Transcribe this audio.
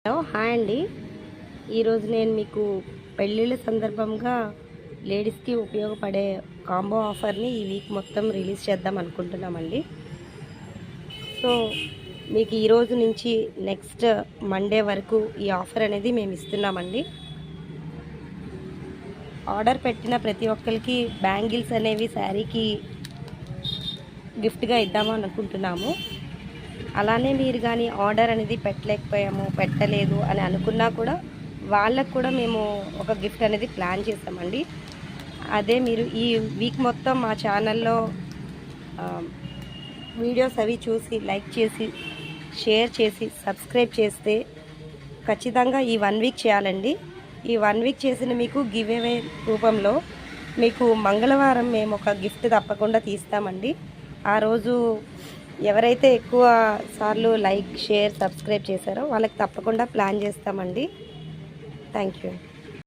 Hello hi అండి. ఈరోజు నేను మీకు పెళ్ళిళ్ళ సందర్భంగా లేడీస్కి ఉపయోగపడే కాంబో ఆఫర్ని ఈ వీక్ మొత్తం రిలీజ్ చేద్దాం అనుకుంటున్నామండి. సో మీకు ఈరోజు నుంచి నెక్స్ట్ మండే వరకు ఈ ఆఫర్ అనేది మేము ఇస్తున్నామండి. ఆర్డర్ పెట్టిన ప్రతి ఒక్కరికి బ్యాంగిల్స్ అనేవి శారీకి గిఫ్ట్గా ఇద్దామని అనుకుంటున్నాము. అలానే మీరు కానీ ఆర్డర్ అనేది పెట్టలేదు అని అనుకున్నా కూడా వాళ్ళకు కూడా మేము ఒక గిఫ్ట్ అనేది ప్లాన్ చేస్తామండి. అదే మీరు ఈ వీక్ మొత్తం మా ఛానల్లో వీడియోస్ అవి చూసి లైక్ చేసి షేర్ చేసి సబ్స్క్రైబ్ చేస్తే ఖచ్చితంగా ఈ 1 వీక్ చేయాలండి. ఈ 1 వీక్ చేసిన మీకు గివ్ అవే రూపంలో మీకు మంగళవారం మేము ఒక గిఫ్ట్ తప్పకుండా తీస్తామండి. ఆ రోజు ఎవరైతే ఎక్కువ సార్లు లైక్ షేర్ సబ్స్క్రైబ్ చేశారో వాళ్ళకి తప్పకుండా ప్లాన్ చేస్తామండి. Thank you.